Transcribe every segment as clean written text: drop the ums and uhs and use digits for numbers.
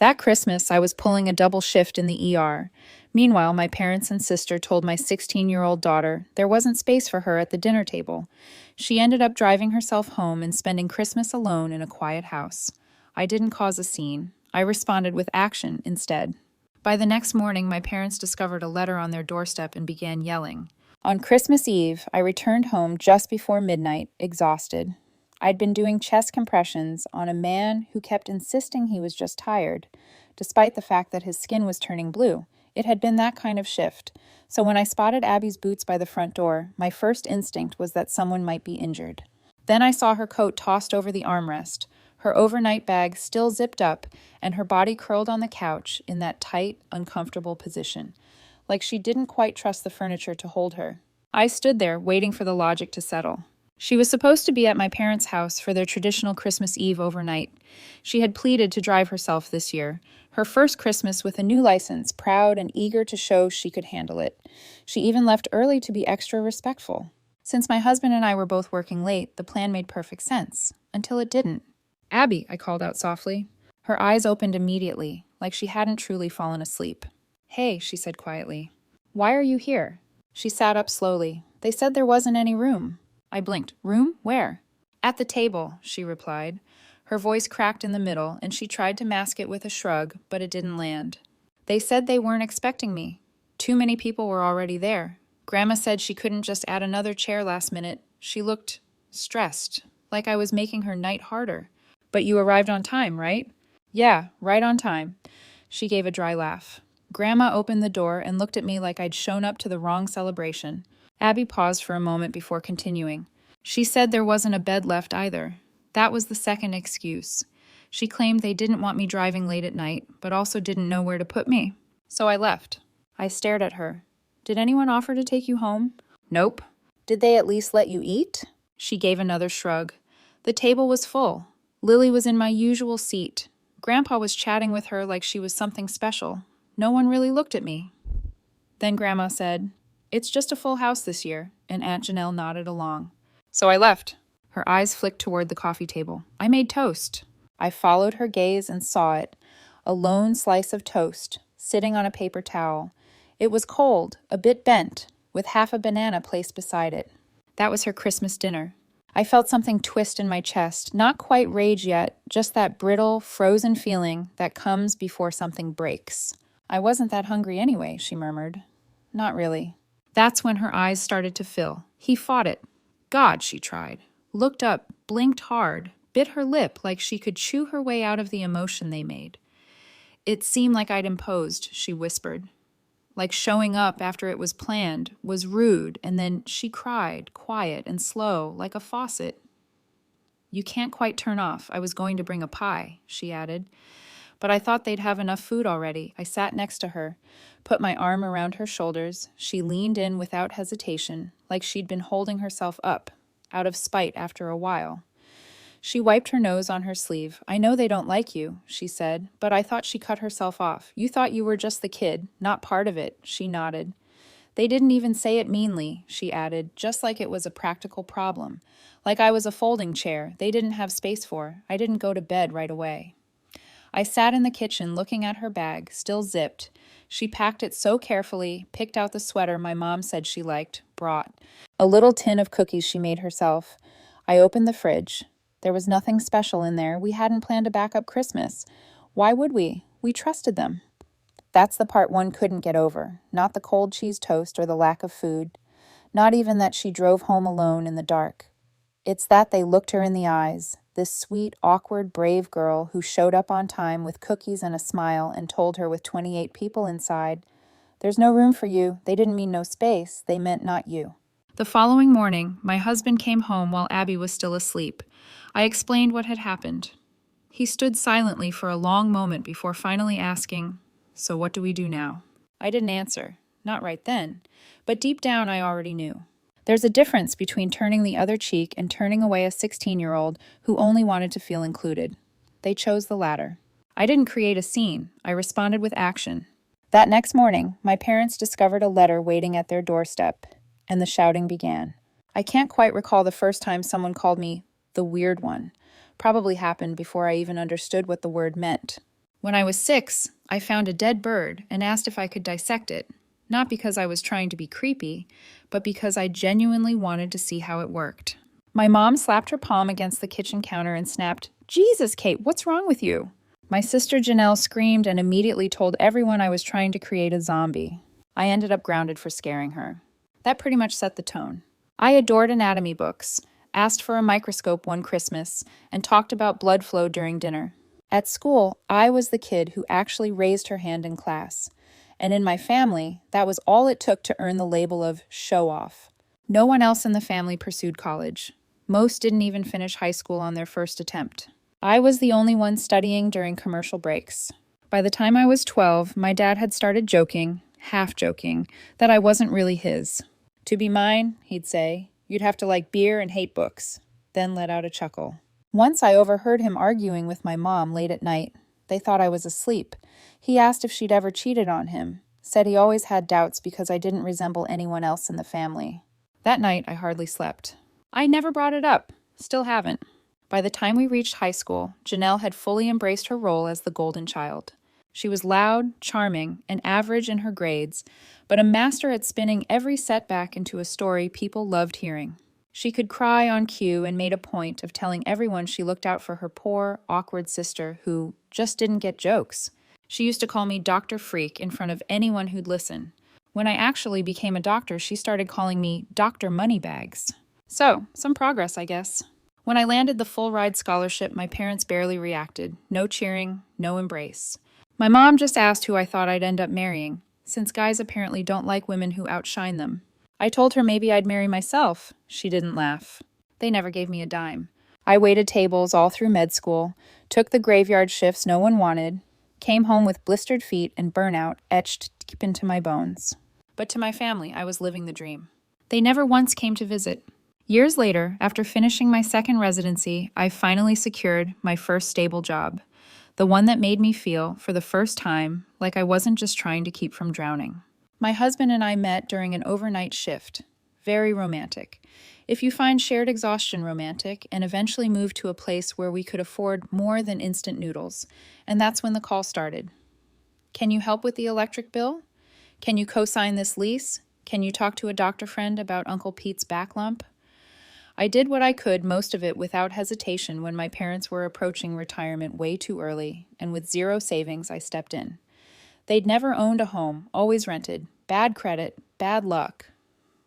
That Christmas, I was pulling a double shift in the ER. Meanwhile, my parents and sister told my 16-year-old daughter there wasn't space for her at the dinner table. She ended up driving herself home and spending Christmas alone in a quiet house. I didn't cause a scene. I responded with action instead. By the next morning, my parents discovered a letter on their doorstep and began yelling. On Christmas Eve, I returned home just before midnight, exhausted. I'd been doing chest compressions on a man who kept insisting he was just tired, despite the fact that his skin was turning blue. It had been that kind of shift. So when I spotted Abby's boots by the front door, my first instinct was that someone might be injured. Then I saw her coat tossed over the armrest, her overnight bag still zipped up, and her body curled on the couch in that tight, uncomfortable position, like she didn't quite trust the furniture to hold her. I stood there, waiting for the logic to settle. She was supposed to be at my parents' house for their traditional Christmas Eve overnight. She had pleaded to drive herself this year, her first Christmas with a new license, proud and eager to show she could handle it. She even left early to be extra respectful. Since my husband and I were both working late, the plan made perfect sense, until it didn't. "Abby," I called out softly. Her eyes opened immediately, like she hadn't truly fallen asleep. "Hey," she said quietly. "Why are you here?" She sat up slowly. "They said there wasn't any room." I blinked. "Room? Where?" "At the table," she replied. Her voice cracked in the middle, and she tried to mask it with a shrug, but it didn't land. "They said they weren't expecting me. Too many people were already there. Grandma said she couldn't just add another chair last minute. She looked stressed, like I was making her night harder. But you arrived on time, right?" "Yeah, right on time." She gave a dry laugh. Grandma opened the door and looked at me like I'd shown up to the wrong celebration. Abby paused for a moment before continuing. "She said there wasn't a bed left either. That was the second excuse. She claimed they didn't want me driving late at night, but also didn't know where to put me. So I left." I stared at her. "Did anyone offer to take you home?" "Nope." "Did they at least let you eat?" She gave another shrug. "The table was full. Lily was in my usual seat. Grandpa was chatting with her like she was something special. No one really looked at me." Then Grandma said, "It's just a full house this year," and Aunt Janelle nodded along. "So I left." Her eyes flicked toward the coffee table. "I made toast." I followed her gaze and saw it, a lone slice of toast, sitting on a paper towel. It was cold, a bit bent, with half a banana placed beside it. That was her Christmas dinner. I felt something twist in my chest, not quite rage yet, just that brittle, frozen feeling that comes before something breaks. "I wasn't that hungry anyway," she murmured. "Not really." That's when her eyes started to fill. He fought it. "God," she tried. Looked up, blinked hard, bit her lip like she could chew her way out of the emotion they made. "It seemed like I'd imposed," she whispered. "Like showing up after it was planned, was rude," and then she cried, quiet and slow, like a faucet. "You can't quite turn off. I was going to bring a pie," she added. But I thought they'd have enough food already. I sat next to her, put my arm around her shoulders. She leaned in without hesitation, like she'd been holding herself up, out of spite after a while. She wiped her nose on her sleeve. "I know they don't like you," she said, but I thought she cut herself off. "You thought you were just the kid, not part of it," she nodded. "They didn't even say it meanly," she added, just like it was a practical problem. Like I was a folding chair they didn't have space for. I didn't go to bed right away. I sat in the kitchen looking at her bag, still zipped. She packed it so carefully, picked out the sweater my mom said she liked, brought. A little tin of cookies she made herself. I opened the fridge. There was nothing special in there. We hadn't planned a backup Christmas. Why would we? We trusted them. That's the part one couldn't get over. Not the cold cheese toast or the lack of food. Not even that she drove home alone in the dark. It's that they looked her in the eyes. This sweet, awkward, brave girl who showed up on time with cookies and a smile and told her with 28 people inside, "There's no room for you." They didn't mean no space. They meant not you. The following morning, my husband came home while Abby was still asleep. I explained what had happened. He stood silently for a long moment before finally asking, "So what do we do now?" I didn't answer. Not right then. But deep down I already knew. There's a difference between turning the other cheek and turning away a 16-year-old who only wanted to feel included. They chose the latter. I didn't create a scene. I responded with action. That next morning, my parents discovered a letter waiting at their doorstep, and the shouting began. I can't quite recall the first time someone called me the weird one. Probably happened before I even understood what the word meant. When I was 6, I found a dead bird and asked if I could dissect it, not because I was trying to be creepy, but because I genuinely wanted to see how it worked. My mom slapped her palm against the kitchen counter and snapped, "Jesus, Kate, what's wrong with you?" My sister Janelle screamed and immediately told everyone I was trying to create a zombie. I ended up grounded for scaring her. That pretty much set the tone. I adored anatomy books, asked for a microscope one Christmas, and talked about blood flow during dinner. At school, I was the kid who actually raised her hand in class. And in my family, that was all it took to earn the label of show-off. No one else in the family pursued college. Most didn't even finish high school on their first attempt. I was the only one studying during commercial breaks. By the time I was 12, my dad had started joking, half joking, that I wasn't really his. "To be mine," he'd say, "you'd have to like beer and hate books," then let out a chuckle. Once I overheard him arguing with my mom late at night. They thought I was asleep. He asked if she'd ever cheated on him, said he always had doubts because I didn't resemble anyone else in the family. That night, I hardly slept. I never brought it up. Still haven't. By the time we reached high school, Janelle had fully embraced her role as the golden child. She was loud, charming, and average in her grades, but a master at spinning every setback into a story people loved hearing. She could cry on cue and made a point of telling everyone she looked out for her poor, awkward sister who just didn't get jokes. She used to call me Dr. Freak in front of anyone who'd listen. When I actually became a doctor, she started calling me Dr. Moneybags. So, some progress, I guess. When I landed the full-ride scholarship, my parents barely reacted. No cheering, no embrace. My mom just asked who I thought I'd end up marrying, since guys apparently don't like women who outshine them. I told her maybe I'd marry myself. She didn't laugh. They never gave me a dime. I waited tables all through med school, took the graveyard shifts no one wanted, came home with blistered feet and burnout etched deep into my bones. But to my family, I was living the dream. They never once came to visit. Years later, after finishing my second residency, I finally secured my first stable job, the one that made me feel, for the first time, like I wasn't just trying to keep from drowning. My husband and I met during an overnight shift. Very romantic. If you find shared exhaustion romantic, and eventually moved to a place where we could afford more than instant noodles. And that's when the call started. "Can you help with the electric bill? Can you co-sign this lease? Can you talk to a doctor friend about Uncle Pete's back lump?" I did what I could, most of it without hesitation, when my parents were approaching retirement way too early, and with zero savings, I stepped in. They'd never owned a home, always rented, bad credit, bad luck,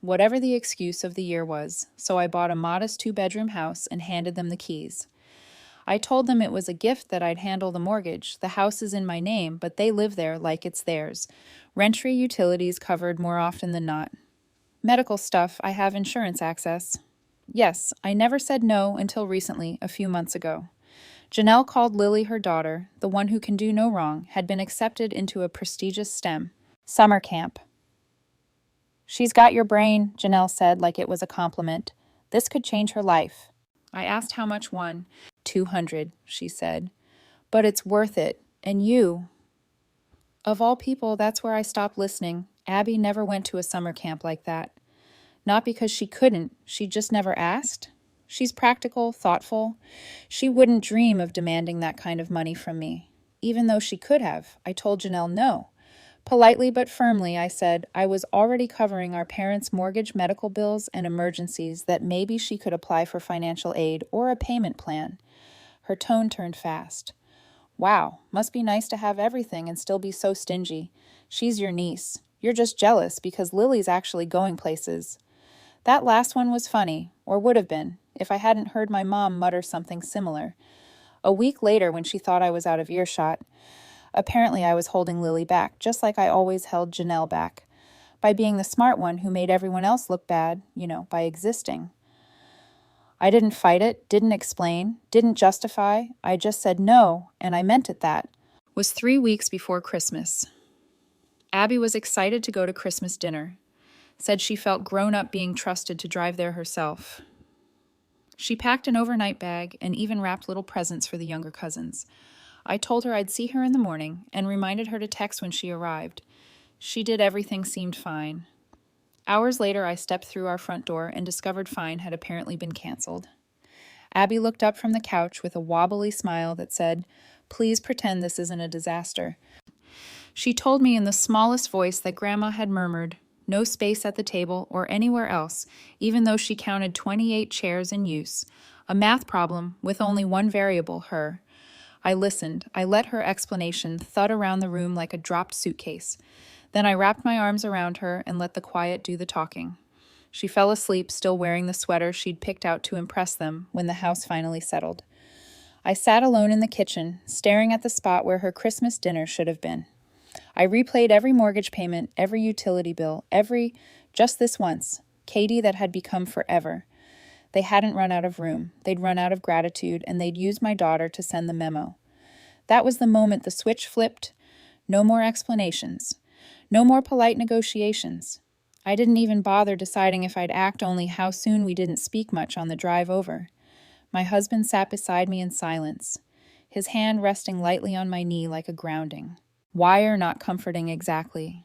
whatever the excuse of the year was, so I bought a modest 2-bedroom house and handed them the keys. I told them it was a gift that I'd handle the mortgage. The house is in my name, but they live there like it's theirs. Rent-free utilities covered more often than not. Medical stuff, I have insurance access. Yes, I never said no until recently, a few months ago. Janelle called Lily her daughter, the one who can do no wrong, had been accepted into a prestigious STEM summer camp. "She's got your brain," Janelle said like it was a compliment. "This could change her life." I asked how much one. $200, she said. "But it's worth it. And you." Of all people, that's where I stopped listening. Abby never went to a summer camp like that. Not because she couldn't, she just never asked. She's practical, thoughtful. She wouldn't dream of demanding that kind of money from me. Even though she could have, I told Janelle no. Politely but firmly, I said I was already covering our parents' mortgage, medical bills, and emergencies, that maybe she could apply for financial aid or a payment plan. Her tone turned fast. "Wow, must be nice to have everything and still be so stingy. She's your niece. You're just jealous because Lily's actually going places." That last one was funny, or would have been, if I hadn't heard my mom mutter something similar. A week later, when she thought I was out of earshot, apparently I was holding Lily back, just like I always held Janelle back, by being the smart one who made everyone else look bad, by existing. I didn't fight it, didn't explain, didn't justify. I just said no, and I meant it that. It was 3 weeks before Christmas. Abby was excited to go to Christmas dinner. Said she felt grown up being trusted to drive there herself. She packed an overnight bag and even wrapped little presents for the younger cousins. I told her I'd see her in the morning and reminded her to text when she arrived. She did. Everything seemed fine. Hours later, I stepped through our front door and discovered Fine had apparently been canceled. Abby looked up from the couch with a wobbly smile that said, Please pretend this isn't a disaster. She told me in the smallest voice that Grandma had murmured, no space at the table or anywhere else, even though she counted 28 chairs in use. A math problem with only one variable, her. I listened. I let her explanation thud around the room like a dropped suitcase. Then I wrapped my arms around her and let the quiet do the talking. She fell asleep, still wearing the sweater she'd picked out to impress them when the house finally settled. I sat alone in the kitchen, staring at the spot where her Christmas dinner should have been. I replayed every mortgage payment, every utility bill, just this once, Katie that had become forever. They hadn't run out of room. They'd run out of gratitude, and they'd used my daughter to send the memo. That was the moment the switch flipped. No more explanations. No more polite negotiations. I didn't even bother deciding if I'd act, only how soon we didn't speak much on the drive over. My husband sat beside me in silence, his hand resting lightly on my knee like a grounding. Wire not comforting exactly.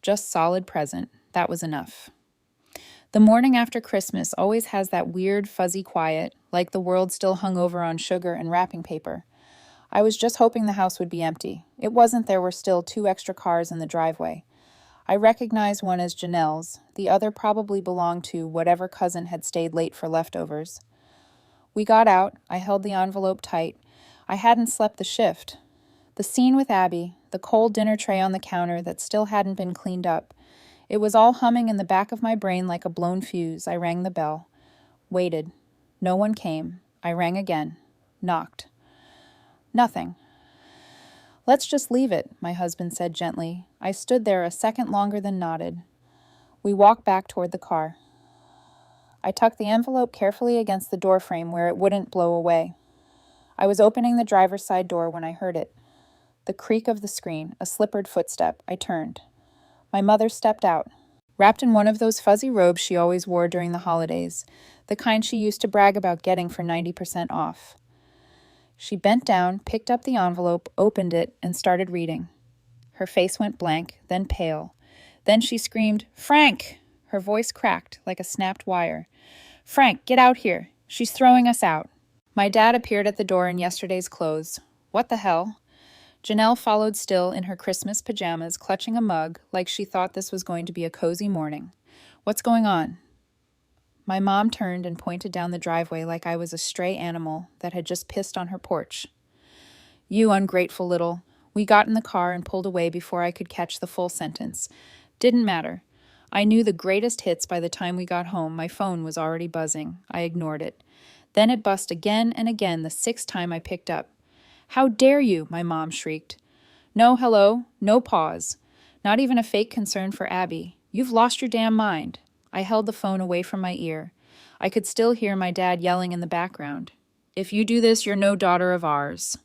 Just solid present. That was enough. The morning after Christmas always has that weird, fuzzy quiet, like the world still hung over on sugar and wrapping paper. I was just hoping the house would be empty. It wasn't. There were still 2 extra cars in the driveway. I recognized one as Janelle's. The other probably belonged to whatever cousin had stayed late for leftovers. We got out. I held the envelope tight. I hadn't slept the shift. The scene with Abby, the cold dinner tray on the counter that still hadn't been cleaned up. It was all humming in the back of my brain like a blown fuse. I rang the bell. Waited. No one came. I rang again. Knocked. Nothing. Let's just leave it, my husband said gently. I stood there a second longer than nodded. We walked back toward the car. I tucked the envelope carefully against the doorframe where it wouldn't blow away. I was opening the driver's side door when I heard it. The creak of the screen, a slippered footstep. I turned. My mother stepped out, wrapped in one of those fuzzy robes she always wore during the holidays, the kind she used to brag about getting for 90% off. She bent down, picked up the envelope, opened it, and started reading. Her face went blank, then pale. Then she screamed, "Frank!" Her voice cracked like a snapped wire. "Frank, get out here. She's throwing us out." My dad appeared at the door in yesterday's clothes. What the hell? Janelle followed still in her Christmas pajamas, clutching a mug like she thought this was going to be a cozy morning. What's going on? My mom turned and pointed down the driveway like I was a stray animal that had just pissed on her porch. You ungrateful little. We got in the car and pulled away before I could catch the full sentence. Didn't matter. I knew the greatest hits by the time we got home. My phone was already buzzing. I ignored it. Then it buzzed again and again the 6th time I picked up. "How dare you?" my mom shrieked. No hello, no pause. Not even a fake concern for Abby. You've lost your damn mind. I held the phone away from my ear. I could still hear my dad yelling in the background. "If you do this, you're no daughter of ours,"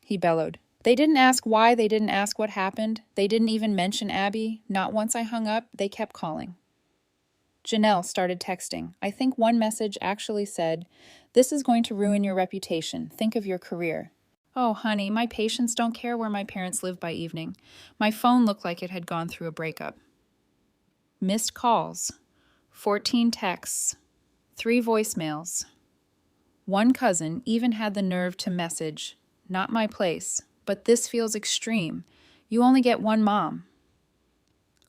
he bellowed. They didn't ask why, they didn't ask what happened. They didn't even mention Abby. Not once I hung up, they kept calling. Janelle started texting. I think one message actually said, "This is going to ruin your reputation. Think of your career." Oh, honey, my patients don't care where my parents live by evening. My phone looked like it had gone through a breakup. Missed calls. 14 texts. 3 voicemails. One cousin even had the nerve to message, "Not my place, but this feels extreme. You only get one mom."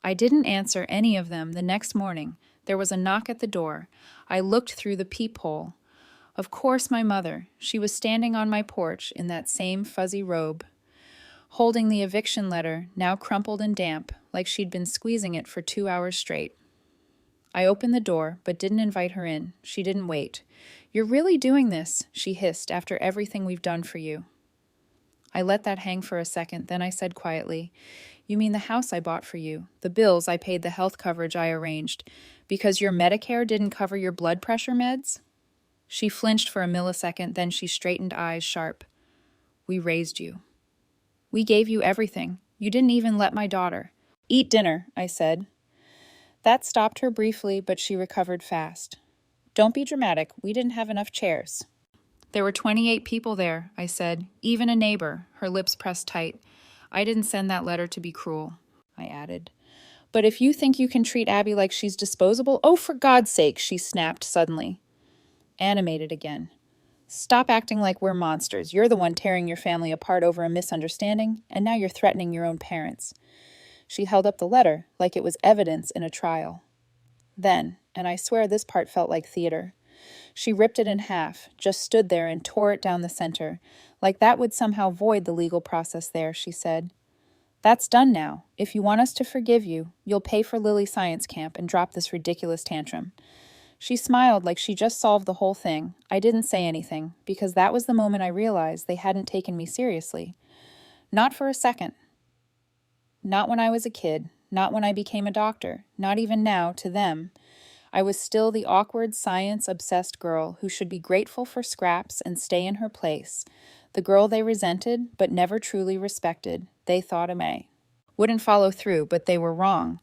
I didn't answer any of them. The next morning, there was a knock at the door. I looked through the peephole. Of course, my mother. She was standing on my porch in that same fuzzy robe, holding the eviction letter, now crumpled and damp, like she'd been squeezing it for 2 hours straight. I opened the door, but didn't invite her in. She didn't wait. "You're really doing this," she hissed, "after everything we've done for you." I let that hang for a second, then I said quietly, "You mean the house I bought for you, the bills I paid, the health coverage I arranged, because your Medicare didn't cover your blood pressure meds?" She flinched for a millisecond, then she straightened, eyes sharp. "We raised you. We gave you everything. You didn't even let my daughter." "Eat dinner," I said. That stopped her briefly, but she recovered fast. "Don't be dramatic. We didn't have enough chairs." "There were 28 people there," I said. "Even a neighbor," her lips pressed tight. "I didn't send that letter to be cruel," I added. "But if you think you can treat Abby like she's disposable—" "Oh, for God's sake," she snapped suddenly. Animated again. Stop acting like we're monsters. You're the one tearing your family apart over a misunderstanding, and now you're threatening your own parents. She held up the letter like it was evidence in a trial. Then, and I swear this part felt like theater, she ripped it in half, just stood there and tore it down the center, like that would somehow void the legal process there, she said. That's done now. If you want us to forgive you, you'll pay for Lily Science Camp and drop this ridiculous tantrum. She smiled like she just solved the whole thing. I didn't say anything, because that was the moment I realized they hadn't taken me seriously. Not for a second. Not when I was a kid, not when I became a doctor, not even now, to them. I was still the awkward, science-obsessed girl who should be grateful for scraps and stay in her place. The girl they resented, but never truly respected, they thought may. Wouldn't follow through, but they were wrong.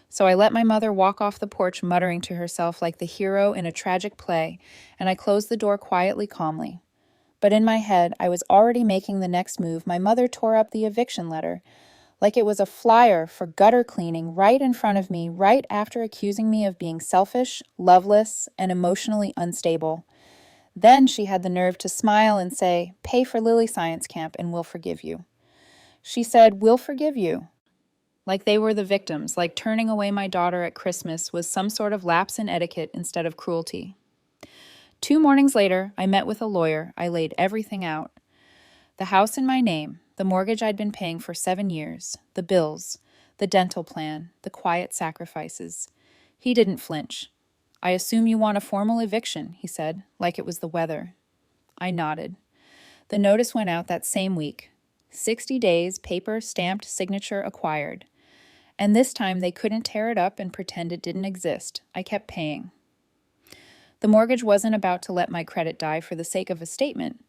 So I let my mother walk off the porch muttering to herself like the hero in a tragic play, and I closed the door quietly, calmly. But in my head, I was already making the next move. My mother tore up the eviction letter, like it was a flyer for gutter cleaning right in front of me, right after accusing me of being selfish, loveless, and emotionally unstable. Then she had the nerve to smile and say, "Pay for Lily Science Camp and we'll forgive you." She said, "We'll forgive you." Like they were the victims, like turning away my daughter at Christmas was some sort of lapse in etiquette instead of cruelty. 2 mornings later, I met with a lawyer. I laid everything out. The house in my name, the mortgage I'd been paying for 7 years, the bills, the dental plan, the quiet sacrifices. He didn't flinch. "I assume you want a formal eviction," he said, like it was the weather. I nodded. The notice went out that same week. 60 days, paper, stamped, signature acquired. And this time they couldn't tear it up and pretend it didn't exist. I kept paying. The mortgage wasn't about to let my credit die for the sake of a statement.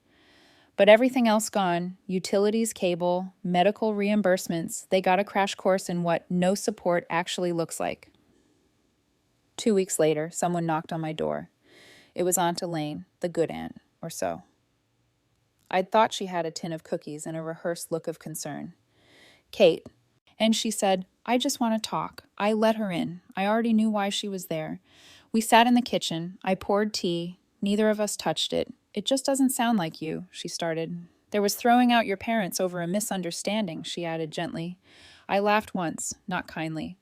But everything else gone, utilities, cable, medical reimbursements, they got a crash course in what no support actually looks like. 2 weeks later, someone knocked on my door. It was Aunt Elaine, the good aunt, or so. I'd thought she had a tin of cookies and a rehearsed look of concern. "Kate." And she said, "I just want to talk." I let her in. I already knew why she was there. We sat in the kitchen. I poured tea. Neither of us touched it. "It just doesn't sound like you," she started. "There was throwing out your parents over a misunderstanding," she added gently. I laughed once, not kindly.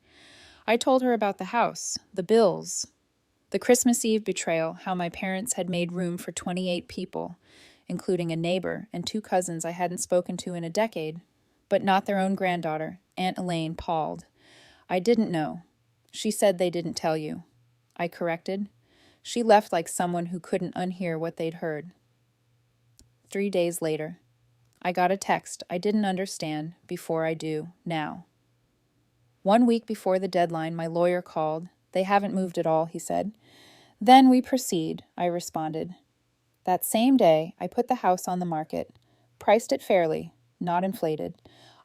I told her about the house, the bills, the Christmas Eve betrayal, how my parents had made room for 28 people, including a neighbor and 2 cousins I hadn't spoken to in a decade, but not their own granddaughter. Aunt Elaine palled. "I didn't know." She said, "They didn't tell you." I corrected. She left like someone who couldn't unhear what they'd heard. 3 days later, I got a text I didn't understand before I do now. 1 week before the deadline, my lawyer called. "They haven't moved at all," he said. "Then we proceed," I responded. That same day, I put the house on the market, priced it fairly, not inflated.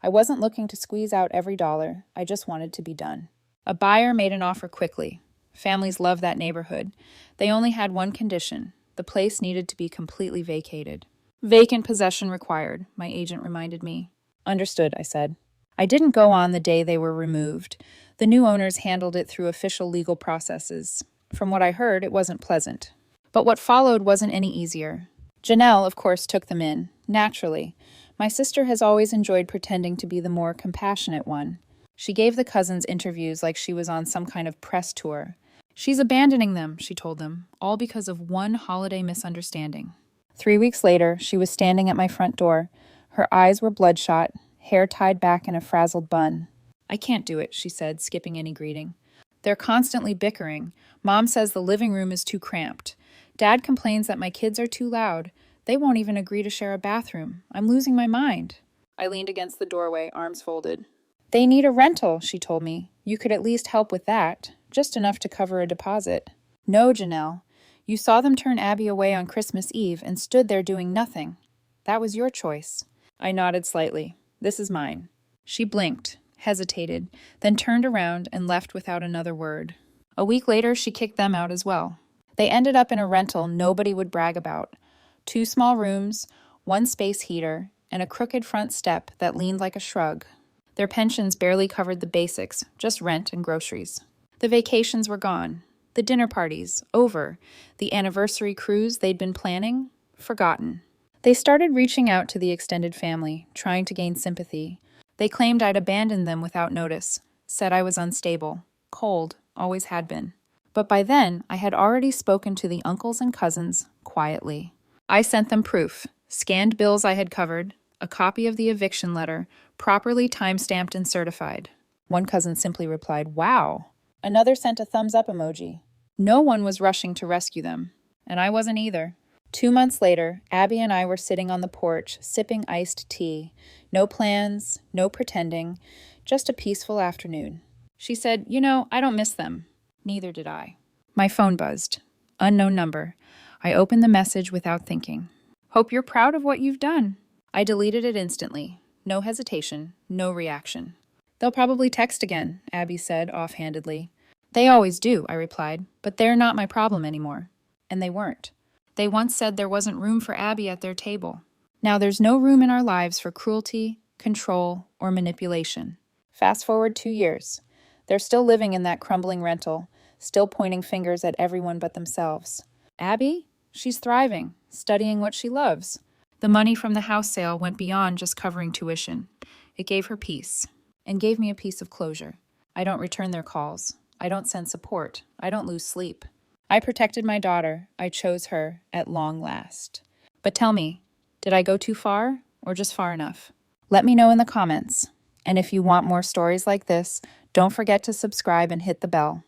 I wasn't looking to squeeze out every dollar. I just wanted to be done. A buyer made an offer quickly. Families love that neighborhood. They only had one condition. The place needed to be completely vacated. "Vacant possession required," my agent reminded me. "Understood," I said. I didn't go on the day they were removed. The new owners handled it through official legal processes. From what I heard, it wasn't pleasant. But what followed wasn't any easier. Janelle, of course, took them in, naturally. My sister has always enjoyed pretending to be the more compassionate one. She gave the cousins interviews like she was on some kind of press tour. "She's abandoning them," she told them, all because of one holiday misunderstanding. 3 weeks later, she was standing at my front door. Her eyes were bloodshot, hair tied back in a frazzled bun. "I can't do it," she said, skipping any greeting. "They're constantly bickering. Mom says the living room is too cramped. Dad complains that my kids are too loud. They won't even agree to share a bathroom. I'm losing my mind." I leaned against the doorway, arms folded. "They need a rental," she told me. "You could at least help with that, just enough to cover a deposit." "No, Janelle. You saw them turn Abby away on Christmas Eve and stood there doing nothing. That was your choice." I nodded slightly. "This is mine." She blinked, hesitated, then turned around and left without another word. A week later, she kicked them out as well. They ended up in a rental nobody would brag about. 2 small rooms, 1 space heater, and a crooked front step that leaned like a shrug. Their pensions barely covered the basics, just rent and groceries. The vacations were gone. The dinner parties, over. The anniversary cruise they'd been planning, forgotten. They started reaching out to the extended family, trying to gain sympathy. They claimed I'd abandoned them without notice, said I was unstable, cold, always had been. But by then, I had already spoken to the uncles and cousins, quietly. I sent them proof, scanned bills I had covered, a copy of the eviction letter, properly time-stamped and certified. One cousin simply replied, "Wow." Another sent a thumbs-up emoji. No one was rushing to rescue them, and I wasn't either. 2 months later, Abby and I were sitting on the porch, sipping iced tea. No plans, no pretending, just a peaceful afternoon. She said, I don't miss them. Neither did I. My phone buzzed. Unknown number. I opened the message without thinking. "Hope you're proud of what you've done." I deleted it instantly. No hesitation, no reaction. "They'll probably text again," Abby said offhandedly. "They always do," I replied, "but they're not my problem anymore." And they weren't. They once said there wasn't room for Abby at their table. Now there's no room in our lives for cruelty, control, or manipulation. Fast forward 2 years. They're still living in that crumbling rental, still pointing fingers at everyone but themselves. Abby? She's thriving, studying what she loves. The money from the house sale went beyond just covering tuition. It gave her peace, and gave me a piece of closure. I don't return their calls. I don't send support. I don't lose sleep. I protected my daughter. I chose her at long last. But tell me, did I go too far or just far enough? Let me know in the comments. And if you want more stories like this, don't forget to subscribe and hit the bell.